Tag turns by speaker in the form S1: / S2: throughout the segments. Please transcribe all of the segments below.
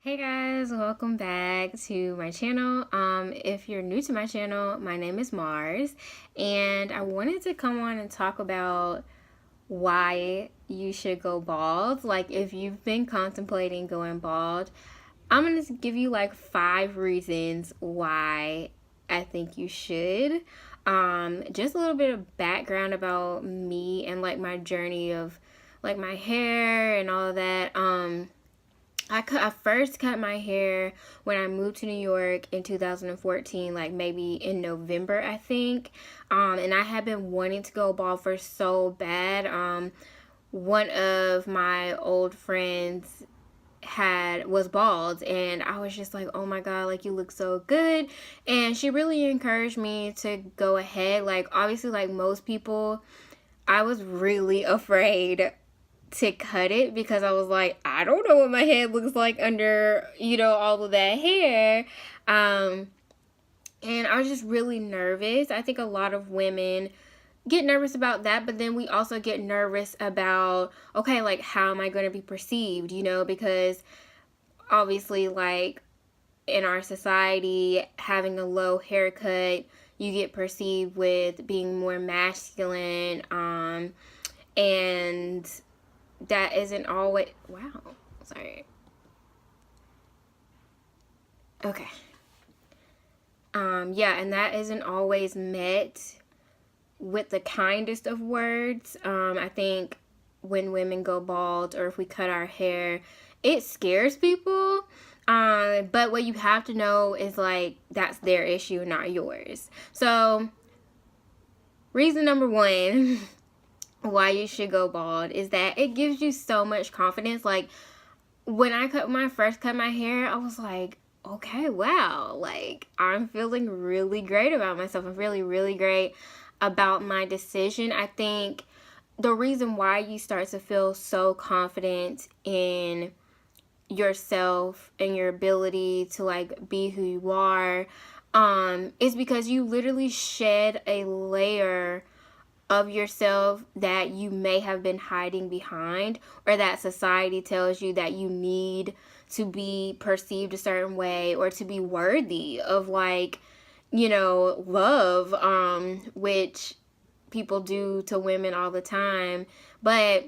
S1: Hey guys, welcome back to my channel. If you're new to my channel, my name is Mars, and I wanted to come on and talk about why you should go bald. Like, if you've been contemplating going bald, I'm gonna give you like 5 reasons why I think you should. Just a little bit of background about me and like my journey of like my hair and all of that. I first cut my hair when I moved to New York in 2014, like maybe in November, I think. And I had been wanting to go bald for so bad. One of my old friends was bald, and I was just like, oh my god, like, you look so good. And she really encouraged me to go ahead. Like, obviously, like most people, I was really afraid to cut it because I was like, I don't know what my head looks like under, all of that hair. And I was just really nervous. I think a lot of women get nervous about that, but then we also get nervous about, okay, like, how am I going to be perceived, because obviously, like, in our society, having a low haircut, you get perceived with being more masculine, and that isn't always, wow, sorry. Okay. Yeah, and that isn't always met with the kindest of words. I think when women go bald or if we cut our hair, it scares people. But what you have to know is, like, that's their issue, not yours. So, reason number one why you should go bald is that it gives you so much confidence. Like, when I first cut my hair, I was like, okay, wow, like, I'm feeling really great about myself. I'm feeling really great about my decision. I think the reason why you start to feel so confident in yourself and your ability to, like, be who you are, is because you literally shed a layer of yourself that you may have been hiding behind, or that society tells you that you need to be perceived a certain way or to be worthy of, like, love, which people do to women all the time. But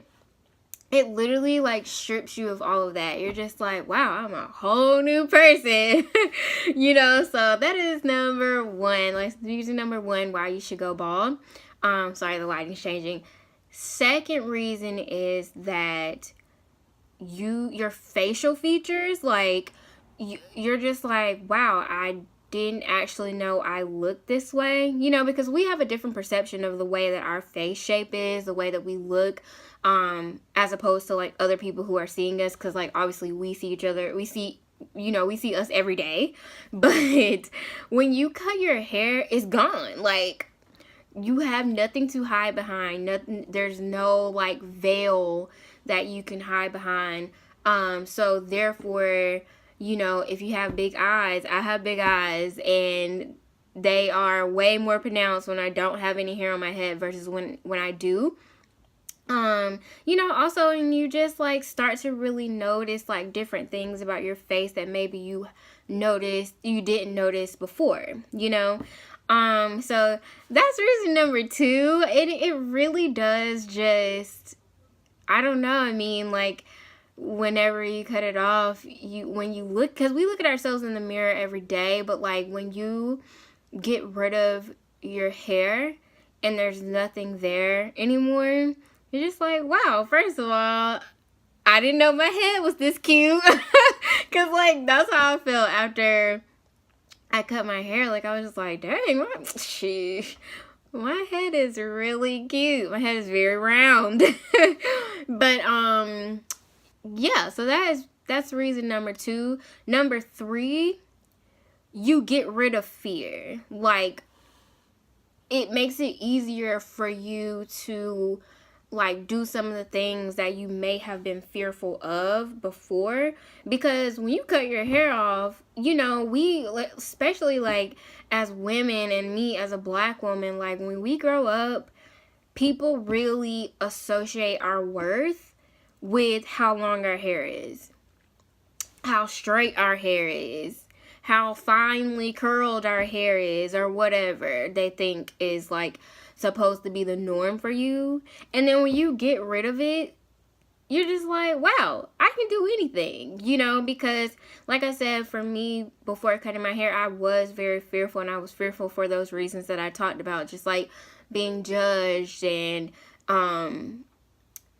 S1: it literally, like, strips you of all of that. You're just like, wow, I'm a whole new person. So that is number one. Like, reason number one why you should go bald. Sorry, the lighting's changing. Second reason is that your facial features, like, you're just like, wow, I didn't actually know I looked this way, because we have a different perception of the way that our face shape is, the way that we look, as opposed to, like, other people who are seeing us, because, like, obviously we see each other, we see us every day. But when you cut your hair, it's gone. Like, you have nothing to hide behind. Nothing, there's no, like, veil that you can hide behind. So therefore, if you have big eyes, I have big eyes, and they are way more pronounced when I don't have any hair on my head versus when I do. Also, and you just, like, start to really notice, like, different things about your face that maybe you didn't notice before, so that's reason number two. It really does just, I don't know, I mean, like, whenever you cut it off, when you look, because we look at ourselves in the mirror every day, but, like, when you get rid of your hair and there's nothing there anymore, you're just like, wow, first of all, I didn't know my head was this cute. Because, like, that's how I felt after I cut my hair. Like, I was just like, dang, my head is really cute. My head is very round. But, yeah, so that's reason number two. Number three, you get rid of fear. Like, it makes it easier for you to, like, do some of the things that you may have been fearful of before. Because when you cut your hair off, we, especially, like, as women, and me as a black woman, like, when we grow up, people really associate our worth with how long our hair is. how straight our hair is, how finely curled our hair is, or whatever they think is like supposed to be the norm for you. And then when you get rid of it, you're just like, wow, I can do anything, you know, because like I said, for me, before cutting my hair, I was very fearful, and I was fearful for those reasons that I talked about, just like being judged and,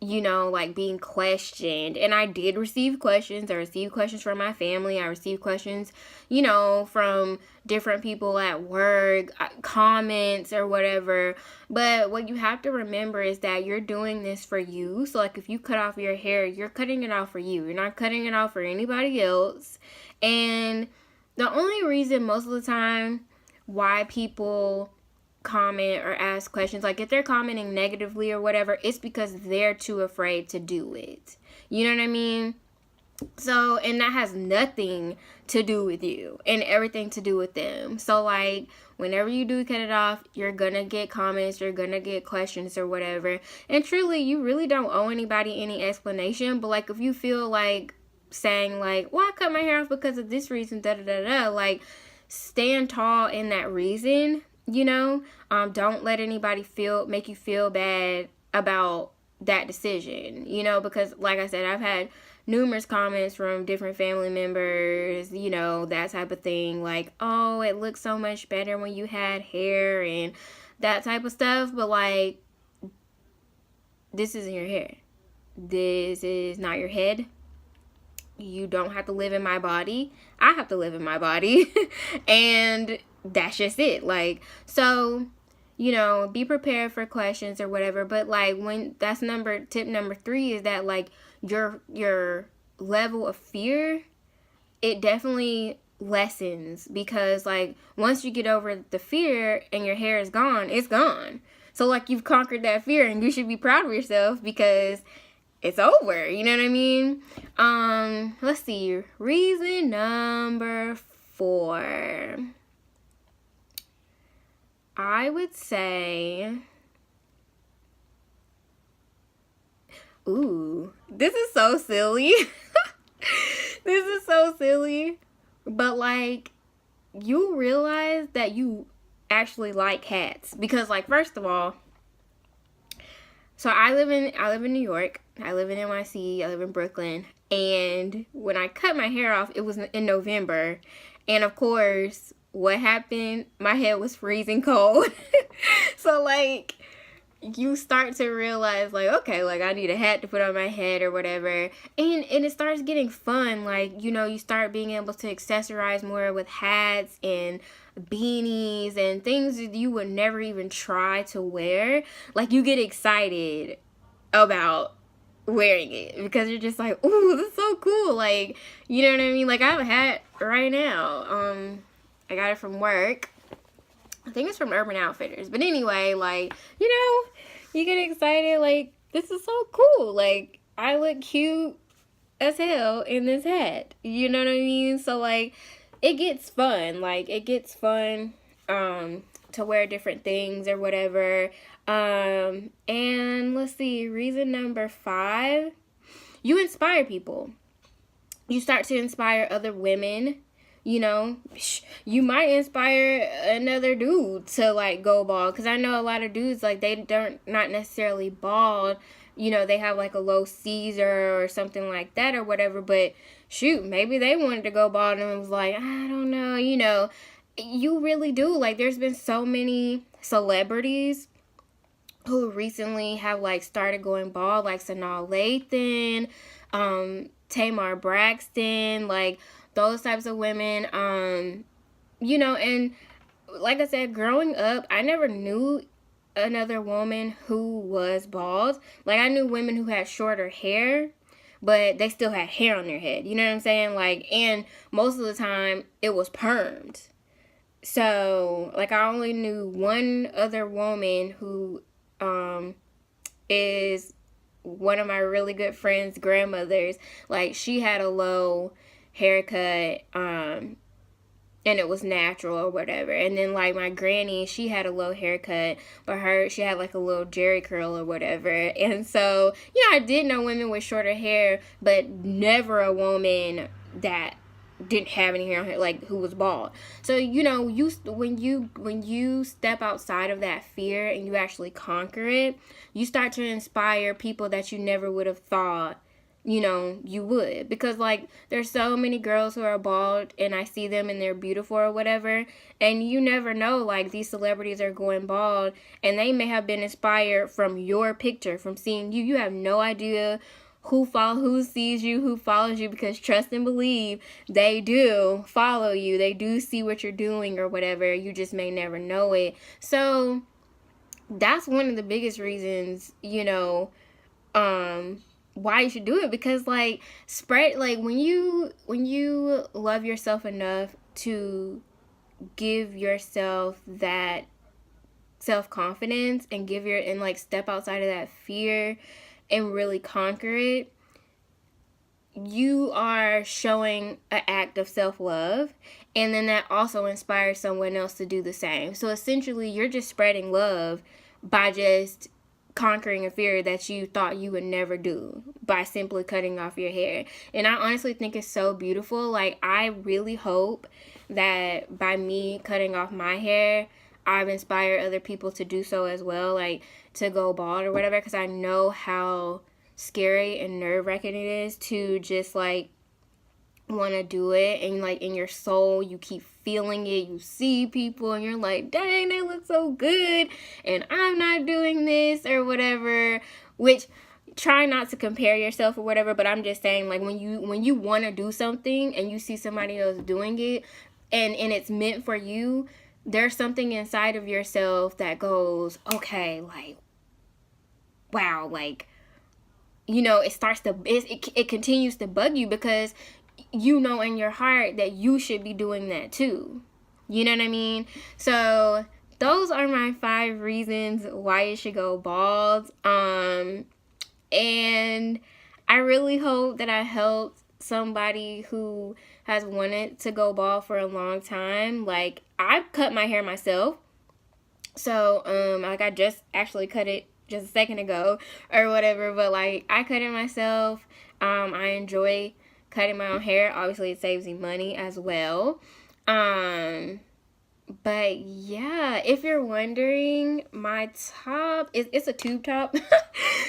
S1: you know, like being questioned. And I did receive questions. I received questions from my family. I received questions, you know, from different people at work, comments or whatever. But what you have to remember is that you're doing this for you. So like if you cut off your hair, you're cutting it off for you. You're not cutting it off for anybody else. And the only reason most of the time why people comment or ask questions, like if they're commenting negatively or whatever, it's because they're too afraid to do it. You know what I mean? So, and that has nothing to do with you and everything to do with them. So like whenever you do cut it off, you're gonna get comments, you're gonna get questions or whatever. And truly, you really don't owe anybody any explanation. But like if you feel like saying like, well, I cut my hair off because of this reason, da da da da, like stand tall in that reason. You know, don't let anybody make you feel bad about that decision, you know, because like I said, I've had numerous comments from different family members, you know, that type of thing, like, oh, it looks so much better when you had hair and that type of stuff. But like, this isn't your hair. This is not your head. You don't have to live in my body. I have to live in my body. And that's just it. Like, so, you know, be prepared for questions or whatever. But like when that's tip number 3 is that like your level of fear, it definitely lessens, because like once you get over the fear and your hair is gone, it's gone. So like you've conquered that fear, and you should be proud of yourself because it's over. You know what I mean? Let's see. Reason number 4. I would say, ooh, this is so silly. This is so silly. But like, you realize that you actually like hats. Because like, first of all, so I live in New York. I live in NYC. I live in Brooklyn. And when I cut my hair off, it was in November. And of course, what happened? My head was freezing cold. So like, you start to realize like, okay, like I need a hat to put on my head or whatever. And it starts getting fun. Like, you know, you start being able to accessorize more with hats and beanies and things that you would never even try to wear. Like, you get excited about wearing it because you're just like, ooh, that's so cool. Like, you know what I mean? Like, I have a hat right now. I got it from work. I think it's from Urban Outfitters. But anyway, like, you know, you get excited. Like, this is so cool. Like, I look cute as hell in this hat. You know what I mean? So, like, it gets fun. Like, it gets fun to wear different things or whatever. And let's see. Reason number 5. You inspire people. You start to inspire other women. You know, you might inspire another dude to like go bald, because I know a lot of dudes, like, they not necessarily bald, you know, they have like a low Caesar or something like that or whatever, but shoot, maybe they wanted to go bald and was like, I don't know, you know. You really do. Like, there's been so many celebrities who recently have like started going bald, like Sanaa Lathan, Tamar Braxton, like those types of women. You know, and like I said, growing up, I never knew another woman who was bald. Like, I knew women who had shorter hair, but they still had hair on their head. You know what I'm saying? Like, and most of the time it was permed. So, like, I only knew one other woman who is one of my really good friends' grandmothers. Like, she had a low haircut, and it was natural or whatever. And then like my granny, she had a low haircut, but she had like a little jerry curl or whatever. And so, you know, I did know women with shorter hair, but never a woman that didn't have any hair on her, like who was bald. So you know, when you step outside of that fear and you actually conquer it, you start to inspire people that you never would have thought, you know, you would. Because like there's so many girls who are bald and I see them and they're beautiful or whatever, and you never know, like these celebrities are going bald and they may have been inspired from your picture, from seeing you. You have no idea who sees you, who follows you, because trust and believe, they do follow you, they do see what you're doing or whatever. You just may never know it. So that's one of the biggest reasons, you know, why you should do it. Because like spread, like when you love yourself enough to give yourself that self-confidence and like step outside of that fear and really conquer it, you are showing an act of self-love, and then that also inspires someone else to do the same. So essentially you're just spreading love by just conquering a fear that you thought you would never do, by simply cutting off your hair. And I honestly think it's so beautiful. Like I really hope that by me cutting off my hair, I've inspired other people to do so as well, like to go bald or whatever, because I know how scary and nerve-wracking it is to just like want to do it, and like in your soul you keep feeling it. You see people and you're like, dang, they look so good and I'm not doing this or whatever. Which, try not to compare yourself or whatever, but I'm just saying, like when you want to do something and you see somebody else doing it and it's meant for you, there's something inside of yourself that goes, okay, like wow, like, you know, it continues to bug you, because you know in your heart that you should be doing that too. You know what I mean? So those are my 5 reasons why you should go bald. And I really hope that I helped somebody who has wanted to go bald for a long time. Like I cut my hair myself. So like I just actually cut it just a second ago or whatever, but like I cut it myself. I enjoy cutting my own hair. Obviously it saves me money as well. But yeah, if you're wondering, my top it's a tube top.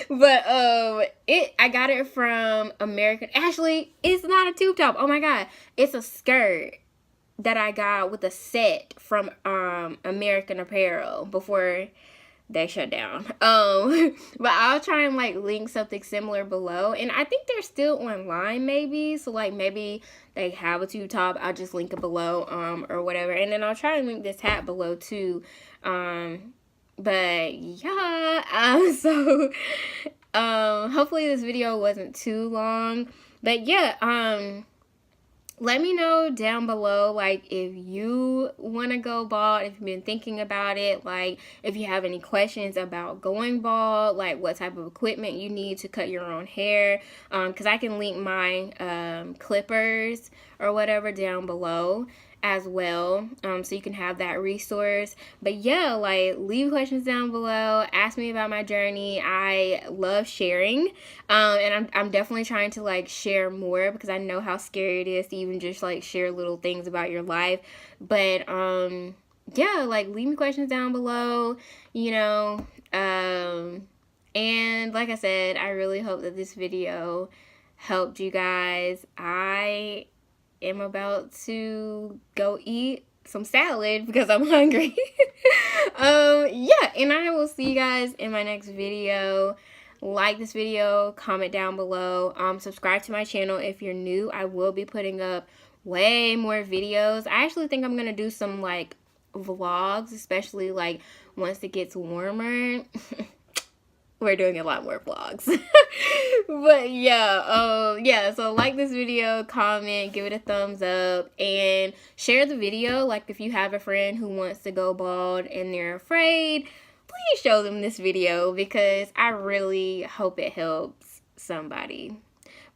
S1: But I got it from American. Actually, it's not a tube top. Oh my god. It's a skirt that I got with a set from American Apparel before they shut down. But I'll try and like link something similar below, and I think they're still online maybe, so like maybe they have a tube top. I'll just link it below or whatever, and then I'll try and link this hat below too. But yeah, so hopefully this video wasn't too long, but yeah, let me know down below, like, if you want to go bald, if you've been thinking about it, like, if you have any questions about going bald, like, what type of equipment you need to cut your own hair, because I can link my clippers or whatever down below as well, so you can have that resource. But yeah, like, leave questions down below, ask me about my journey. I love sharing, and I'm definitely trying to like share more, because I know how scary it is to even just like share little things about your life. But yeah, like, leave me questions down below, you know, and like I said, I really hope that this video helped you guys. I am about to go eat some salad because I'm hungry. Yeah, and I will see you guys in my next video. Like this video, comment down below, subscribe to my channel if you're new. I will be putting up way more videos. I actually think I'm gonna do some like vlogs, especially like once it gets warmer. We're doing a lot more vlogs. But yeah, yeah, so like this video, comment, give it a thumbs up, and share the video. Like, if you have a friend who wants to go bald and they're afraid, please show them this video, because I really hope it helps somebody.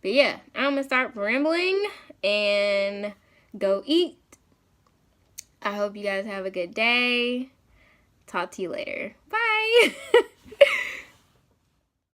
S1: But yeah, I'm gonna start rambling and go eat. I hope you guys have a good day. Talk to you later. Bye.